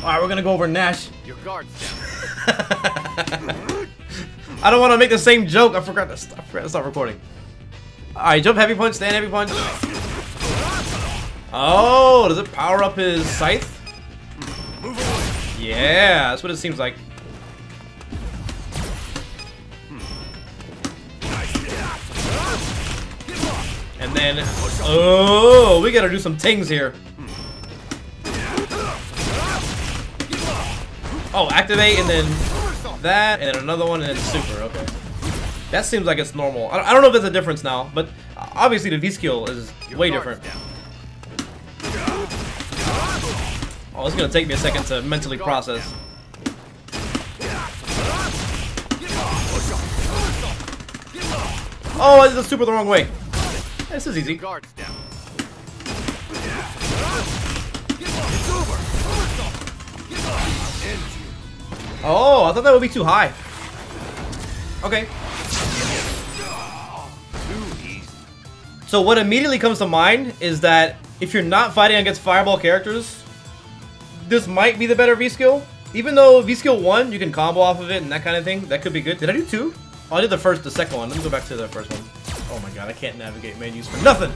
Alright, we're gonna go over Nash. Your guard's down. I don't want to make the same joke. I forgot to stop recording. Alright, jump heavy punch, stand heavy punch. Oh, does it power up his scythe? Yeah, that's what it seems like. And then, oh, we gotta do some things here. Oh, activate and then that, and then another one, and then super. Okay, that seems like it's normal. I don't know if there's a difference now, but obviously the V skill is way different. Oh, it's gonna take me a second to mentally process. Oh, I did the super the wrong way. This is easy. Oh, I thought that would be too high. Okay. So what immediately comes to mind is that if you're not fighting against fireball characters, this might be the better V skill. Even though V skill 1, you can combo off of it and that kind of thing. That could be good. Did I do 2? Oh, I did the second one. Let me go back to the first one. Oh my god, I can't navigate menus for nothing.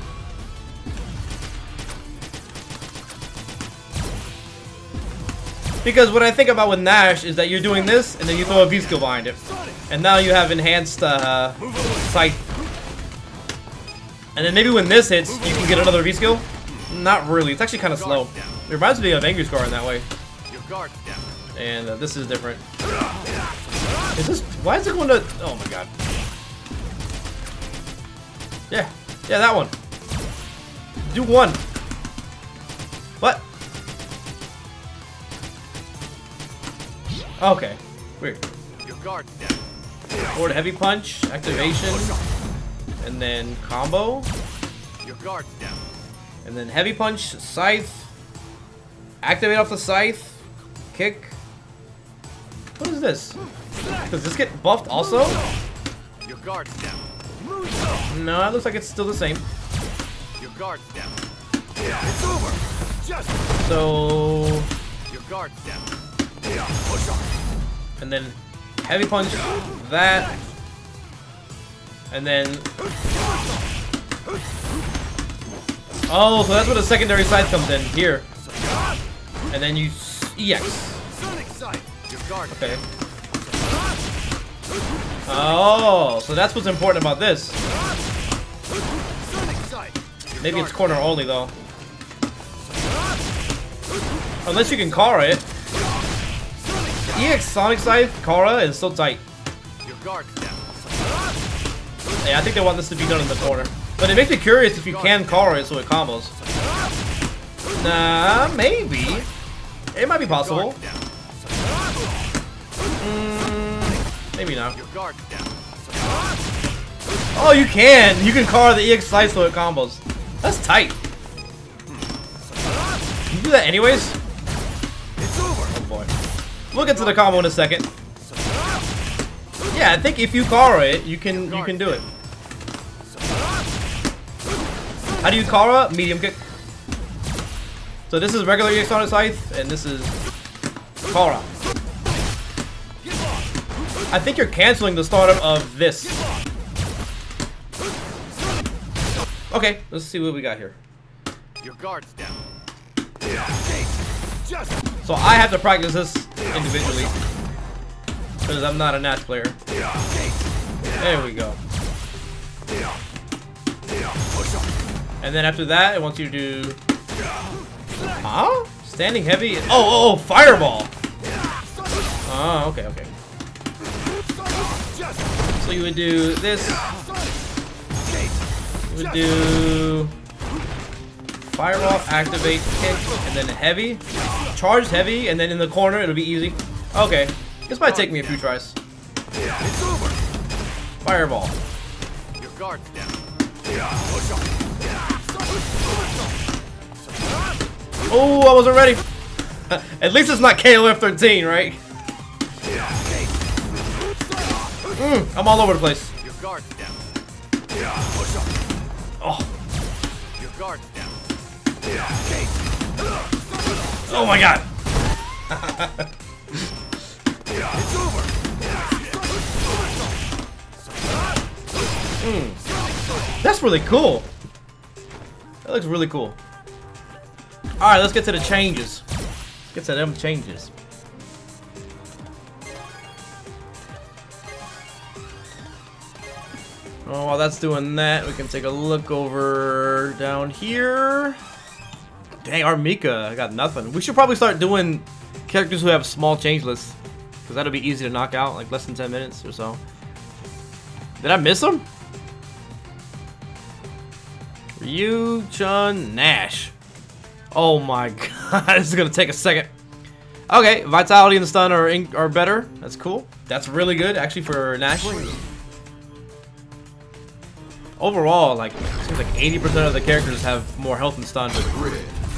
Because what I think about with Nash is that you're doing this, and then you throw a V skill behind it. And now you have enhanced sight. And then maybe when this hits, you can get another V skill. Not really, it's actually kind of slow. It reminds me of Angry Scar in that way. And this is different. Is this, why is it going to, oh my god. Yeah, that one. Do one. What? Okay, weird. Your guard's down. Forward heavy punch, activation, and then combo. Your guard's down. And then heavy punch, scythe, activate off the scythe, kick. What is this? Does this get buffed also? Your guard's down. No, it looks like it's still the same. Your guard's down. It's over. Just so. Your guard's down. And then heavy punch that. And then. Oh, so that's where the secondary side comes in here. And then you EX. Okay. Oh, so that's what's important about this. Maybe it's corner only though. Unless you can Kara it. The EX Sonic Scythe Kara is so tight. Yeah, I think they want this to be done in the corner. But it makes me curious if you can Kara it so it combos. Nah, maybe. It might be possible. Maybe not. Oh, you can! You can Kara the EX Scythe so it combos. That's tight. Can you do that anyways? Oh boy. We'll get to the combo in a second. Yeah, I think if you Kara it, you can do it. How do you Kara? Medium kick. So this is regular EX Sonic Scythe, and this is Kara. I think you're canceling the startup of this. Okay, let's see what we got here. Your guard's down. So I have to practice this individually because I'm not a Nash player. There we go. And then after that, it wants you to do. Huh? Standing heavy. Oh, fireball. Oh, okay. So you would do this. You would do fireball, activate, kick, and then heavy. Charged heavy, and then in the corner it'll be easy. Okay. This might take me a few tries. Fireball. Your guard's down. Oh, I wasn't ready. At least it's not KOF 13, right? I'm all over the place. Your guard's down. Oh. Your guard's down. Oh my god. It's over. That's really cool. That looks really cool. Alright, let's get to the changes. Let's get to them changes. Oh, while that's doing that, we can take a look over down here. Dang, our Mika, I got nothing. We should probably start doing characters who have small change lists, because that'll be easy to knock out, like less than 10 minutes or so. Did I miss him? Ryu, Chun, Nash. Oh my god, this is gonna take a second. Okay, Vitality and Stun are better. That's cool. That's really good, actually, for Nash. Overall, like, it seems like 80% of the characters have more health and stun.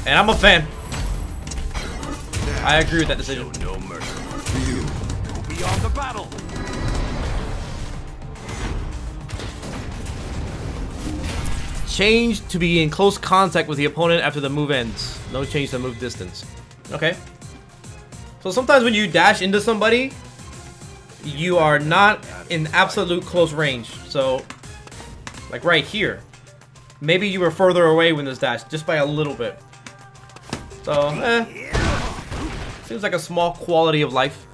And I'm a fan. I agree with that decision. No mercy. You go beyond the battle. Change to be in close contact with the opponent after the move ends. No change to move distance. Okay. So sometimes when you dash into somebody, you are not in absolute close range. So, like right here, maybe you were further away when this dash, just by a little bit. So, seems like a small quality of life.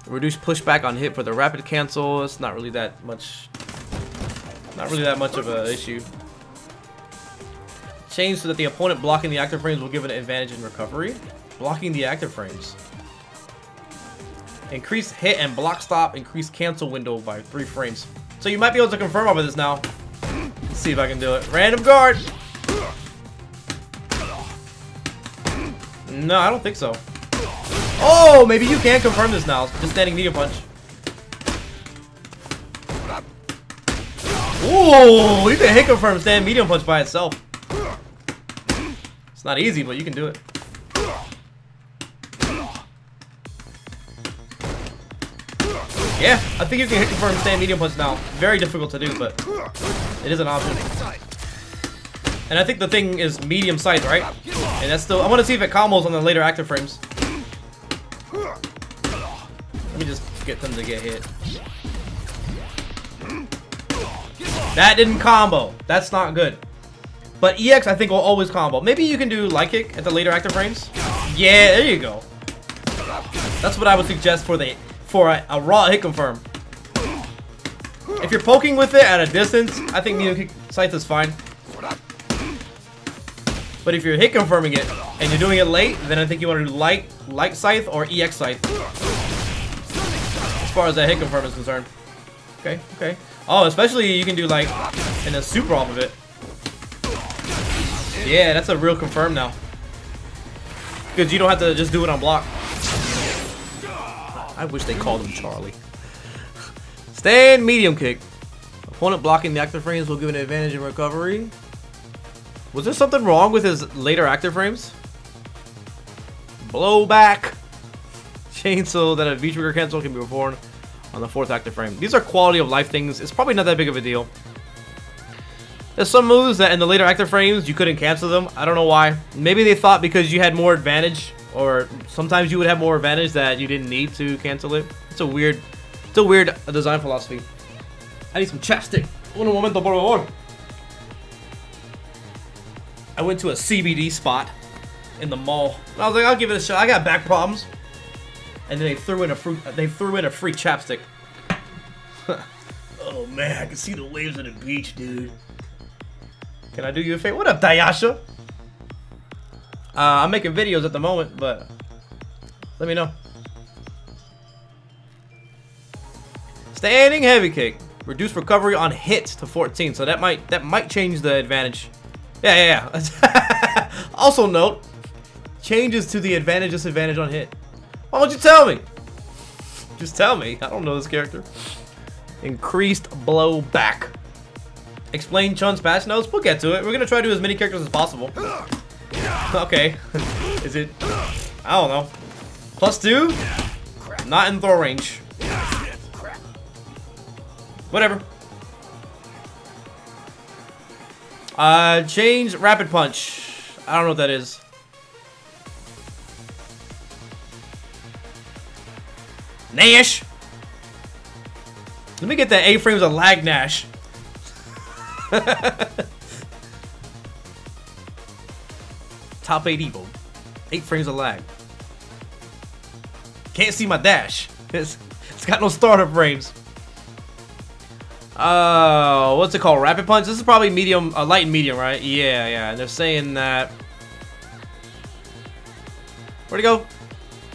Reduce pushback on hit for the rapid cancel. It's not really that much. Not really that much of an issue. Change so that the opponent blocking the active frames will give an advantage in recovery. Blocking the active frames. Increase hit and block stop. Increase cancel window by 3 frames. So you might be able to confirm over this now. Let's see if I can do it. Random guard. No, I don't think so. Oh, maybe you can confirm this now. Just standing medium punch. Ooh, you can hit confirm standing medium punch by itself. It's not easy, but you can do it. Yeah, I think you can hit confirm stand medium punch now. Very difficult to do, but it is an option. And I think the thing is medium size, right? And that's still. I want to see if it combos on the later active frames. Let me just get them to get hit. That didn't combo. That's not good. But EX, I think, will always combo. Maybe you can do light kick at the later active frames. Yeah, there you go. That's what I would suggest for a raw hit confirm. If you're poking with it at a distance, I think medium kick scythe is fine. But if you're hit confirming it and you're doing it late, then I think you want to do light scythe or EX scythe. As far as that hit confirm is concerned. Okay, okay. Oh, especially you can do like in a super off of it. Yeah, that's a real confirm now. Because you don't have to just do it on block. I wish they called him Charlie. Stand medium kick. Opponent blocking the active frames will give an advantage in recovery. Was there something wrong with his later active frames? Blow back. Change so that a V-trigger cancel can be performed on the 4th active frame. These are quality of life things. It's probably not that big of a deal. There's some moves that in the later active frames you couldn't cancel them. I don't know why. Maybe they thought because you had more advantage, or sometimes you would have more advantage that you didn't need to cancel it. It's a weird design philosophy. I need some chapstick. Un momento, por favor. I went to a CBD spot in the mall. And I was like, I'll give it a shot. I got back problems. And then they threw in a free chapstick. Oh man, I can see the waves of the beach, dude. Can I do you a favor? What up, Dayasha? I'm making videos at the moment, but let me know. Standing heavy kick. Reduce recovery on hits to 14. So that might change the advantage. Yeah. Also note, changes to the advantage disadvantage on hit. Why don't you tell me? Just tell me. I don't know this character. Increased blow back. Explain Chun's patch notes. We'll get to it. We're gonna try to do as many characters as possible. Okay. Is it? I don't know. +2? Not in throw range. Whatever. Change rapid punch. I don't know what that is. Nash! Let me get that 8 frames of lag Nash. Top 8 Evo. 8 frames of lag. Can't see my dash. It's got no starter frames. What's it called? Rapid punch? This is probably medium, light and medium, right? Yeah, yeah. And they're saying that. Where'd he go?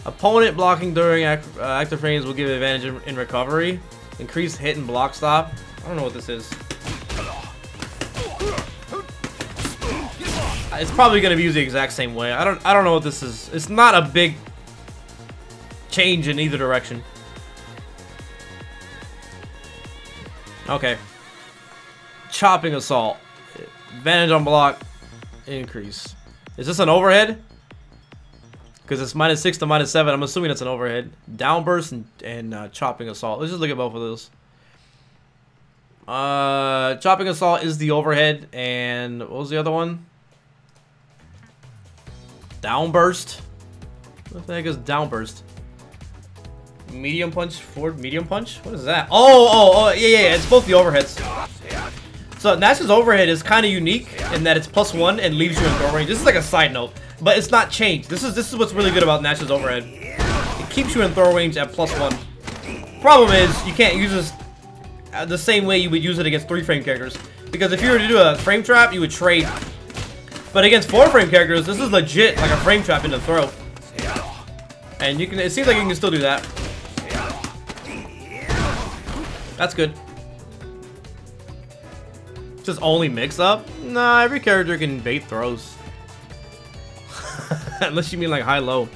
Opponent blocking during active frames will give advantage in recovery. Increased hit and block stop. I don't know what this is. It's probably gonna be used the exact same way. I don't know what this is. It's not a big change in either direction. Okay. Chopping assault. Advantage on block. Increase. Is this an overhead? Because it's -6 to -7. I'm assuming it's an overhead. Downburst and chopping assault. Let's just look at both of those. Chopping assault is the overhead. And what was the other one? Downburst. What the heck is downburst? Medium punch, forward medium punch? What is that? Oh, yeah, it's both the overheads. So Nash's overhead is kind of unique in that it's +1 and leaves you in throw range. This is like a side note, but it's not changed. This is what's really good about Nash's overhead. It keeps you in throw range at +1. Problem is, you can't use this the same way you would use it against 3-frame characters. Because if you were to do a frame trap, you would trade. But against 4-frame characters, this is legit like a frame trap in the throw. And you can, it seems like you can still do that. That's good. Just only mix-up? Nah, every character can bait throws. Unless you mean like high-low.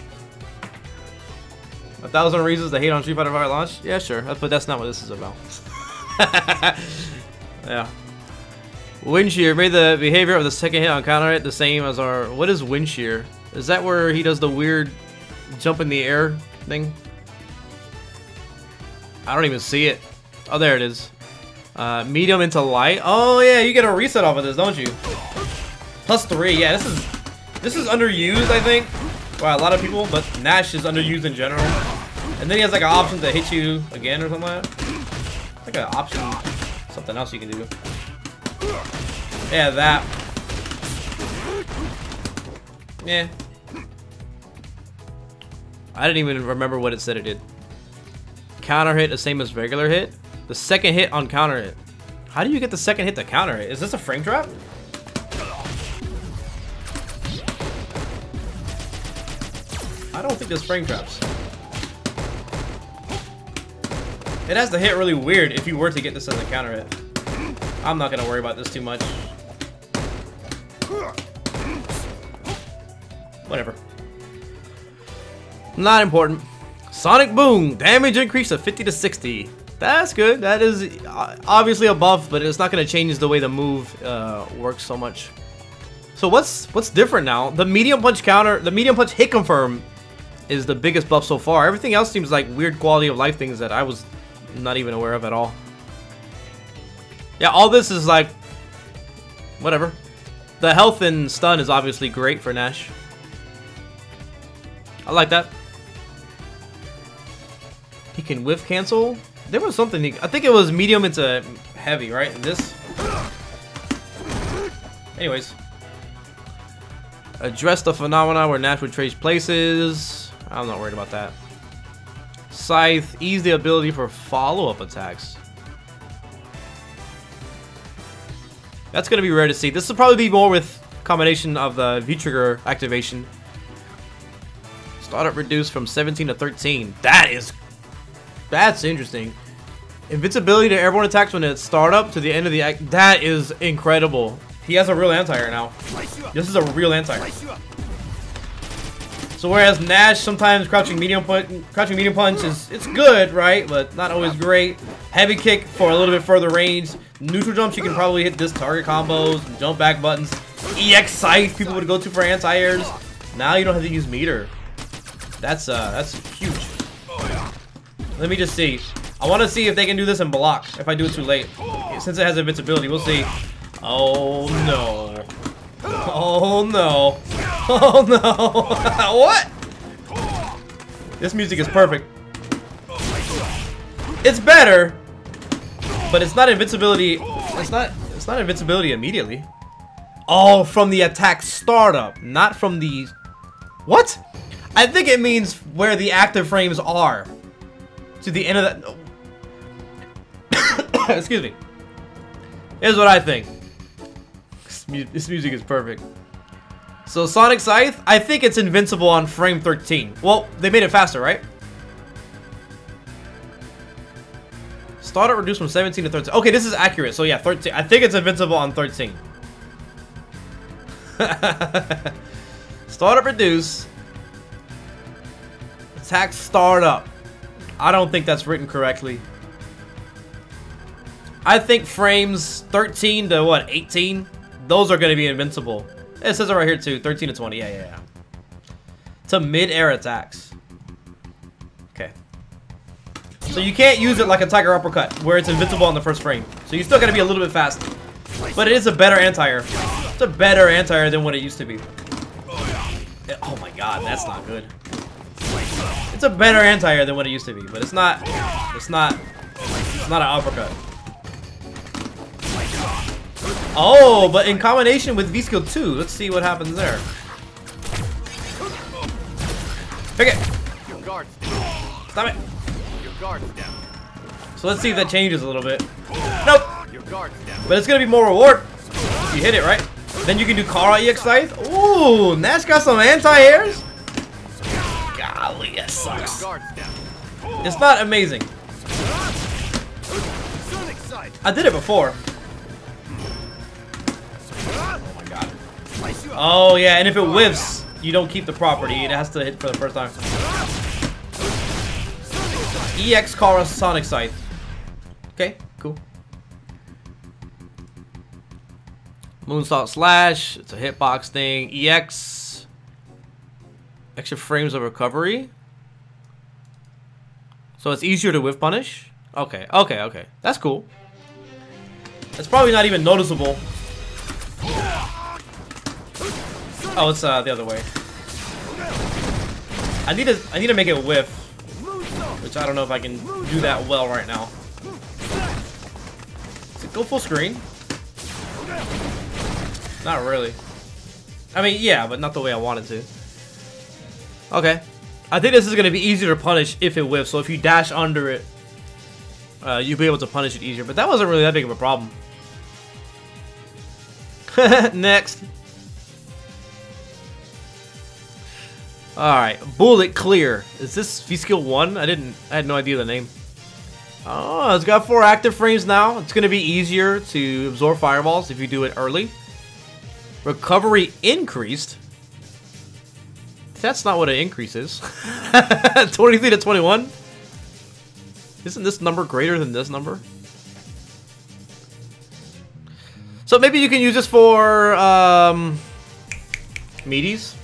1,000 reasons to hate on Street Fighter V launch? Yeah, sure. But that's not what this is about. Yeah. Wind shear made the behavior of the second hit on counter hit the same as our... What is wind shear? Is that where he does the weird jump in the air thing? I don't even see it. Oh, there it is. Medium into light. Oh yeah, you get a reset off of this, don't you? +3. Yeah, this is underused, I think, by a lot of people, but Nash is underused in general. And then he has like an option to hit you again or something like that. Like an option, something else you can do. Yeah, that. Yeah. I didn't even remember what it said it did. Counter hit the same as regular hit. The second hit on counter hit. How do you get the second hit to counter hit? Is this a frame trap? I don't think there's frame traps. It has to hit really weird if you were to get this as a counter hit. I'm not gonna worry about this too much. Whatever. Not important. Sonic Boom. Damage increase of 50 to 60. That's good. That is obviously a buff, but it's not going to change the way the move works so much. So what's different now? The medium punch counter, the medium punch hit confirm is the biggest buff so far. Everything else seems like weird quality of life things that I was not even aware of at all. Yeah, all this is like whatever. The health and stun is obviously great for Nash. I like that. He can whiff cancel. There was something, I think it was medium into heavy, right? This. Anyways. Address the phenomena where Nash would trade places. I'm not worried about that. Scythe, ease the ability for follow-up attacks. That's going to be rare to see. This will probably be more with combination of the V-Trigger activation. Startup reduced from 17 to 13. That's interesting. Invincibility to airborne attacks when it's startup to the end of the act. That is incredible. He has a real anti-air now. This is a real anti-air. So whereas Nash sometimes crouching medium punch is it's good, right? But not always great. Heavy kick for a little bit further range. Neutral jumps you can probably hit this target combos, jump back buttons. EX Scythe people would go to for anti-airs. Now you don't have to use meter. That's huge. Let me just see. I want to see if they can do this in block. If I do it too late, since it has invincibility, we'll see. Oh no! Oh no! Oh no! What? This music is perfect. It's better, but it's not invincibility. It's not invincibility immediately. Oh, from the attack startup, not from the... What? I think it means where the active frames are. To the end of that... Excuse me. Here's what I think. This music is perfect. So Sonic Scythe, I think it's invincible on frame 13. Well, they made it faster, right? Startup reduced from 17 to 13. Okay, this is accurate. So yeah, 13. I think it's invincible on 13. Startup reduce. Attack startup. I don't think that's written correctly. I think frames 13 to what, 18? Those are going to be invincible. It says it right here too, 13 to 20. Yeah. To mid-air attacks. Okay. So you can't use it like a Tiger Uppercut, where it's invincible on the first frame. So you still got to be a little bit fast. But it is a better anti-air. It's a better anti-air than what it used to be. Oh my god, that's not good. It's a better anti-air than what it used to be, but it's not an uppercut. Oh, but in combination with V-Skill 2, let's see what happens there. Pick it. Stop it. So let's see if that changes a little bit. Nope. But it's gonna be more reward if you hit it, right? Then you can do Kara EX Scythe. Ooh, Nash got some anti-airs. Golly, that sucks. It's not amazing. I did it before. Oh yeah, and if it whiffs, you don't keep the property. It has to hit for the first time. EX Kara Sonic Scythe. Okay, cool. Moonsault Slash. It's a hitbox thing. EX. Extra frames of recovery. So it's easier to whiff punish. Okay. That's cool. It's probably not even noticeable. Oh, it's the other way. I need to make it whiff, which I don't know if I can do that well right now. Does it go full screen? Not really. I mean, yeah, but not the way I wanted to. Okay. I think this is going to be easier to punish if it whiffs. So if you dash under it, you'll be able to punish it easier. But that wasn't really that big of a problem. Next. Alright, Bullet Clear. Is this V-Skill 1? I had no idea the name. Oh, it's got 4 active frames now. It's going to be easier to absorb fireballs if you do it early. Recovery increased. That's not what an increase is. 23 to 21? Isn't this number greater than this number? So maybe you can use this for meaties.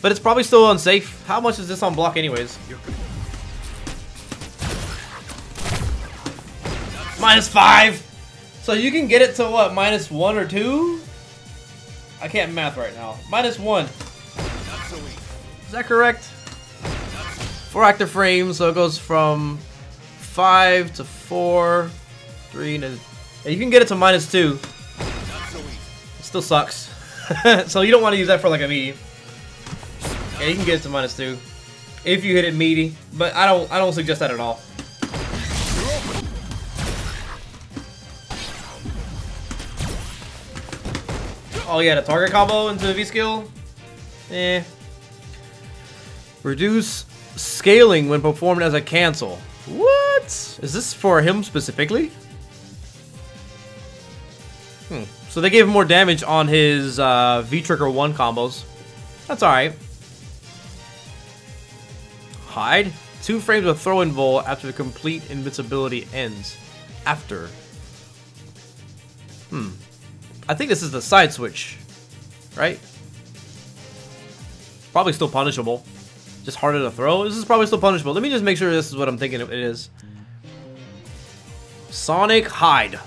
But it's probably still unsafe. How much is this on block anyways? -5. So you can get it to what, -1 or 2? I can't math right now. -1. Is that correct? 4 active frames, so it goes from 5 to 4, 3 to... Yeah, you can get it to -2. It still sucks. So you don't want to use that for like a meaty. Yeah, you can get it to -2 if you hit it meaty, but I don't suggest that at all. Oh yeah, the target combo into the V-Skill? Eh. Reduce scaling when performed as a cancel. What? Is this for him specifically? So they gave him more damage on his V-Trigger 1 combos. That's alright. Hide. 2 frames of throw-in bowl after the complete invincibility ends. After. I think this is the side switch. Right? Probably still punishable. Just harder to throw. This is probably still punishable. Let me just make sure this is what I'm thinking it is. Sonic Hide.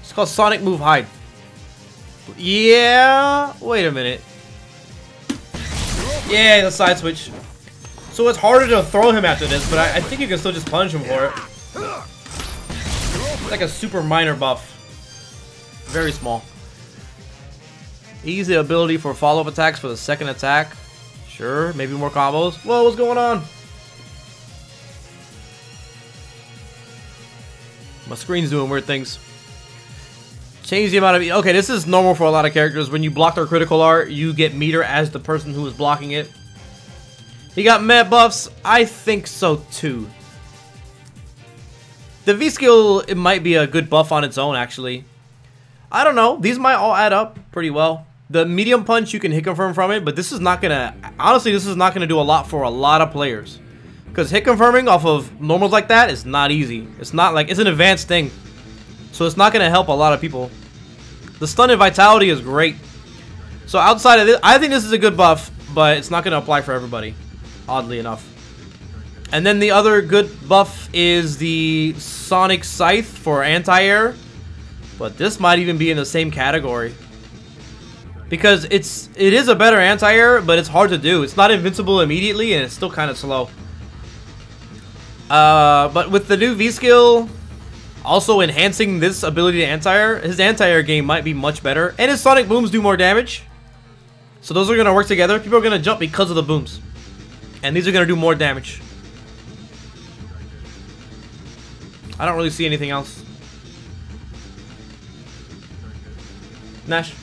It's called Sonic Move Hide. Yeah. Wait a minute. Yeah, the side switch. So it's harder to throw him after this, but I think you can still just punish him for it. It's like a super minor buff. Very small. Easy ability for follow-up attacks for the second attack. Sure, maybe more combos. Whoa, what's going on? My screen's doing weird things. Change the amount of... Okay, this is normal for a lot of characters. When you block their critical art, you get meter as the person who is blocking it. He got mad buffs? I think so too. The V-Skill, it might be a good buff on its own, actually. I don't know. These might all add up pretty well. The medium punch, you can hit confirm from it, but this is not gonna... Honestly, this is not gonna do a lot for a lot of players. Because hit confirming off of normals like that is not easy. It's not like... It's an advanced thing. So it's not gonna help a lot of people. The stun and vitality is great. So outside of this, I think this is a good buff, but it's not gonna apply for everybody. Oddly enough. And then the other good buff is the Sonic Scythe for anti-air. But this might even be in the same category. Because it is a better anti-air, but it's hard to do. It's not invincible immediately, and it's still kind of slow. But with the new V-Skill also enhancing this ability to anti-air, his anti-air game might be much better. And his Sonic Booms do more damage. So those are going to work together. People are going to jump because of the booms. And these are going to do more damage. I don't really see anything else. Nash.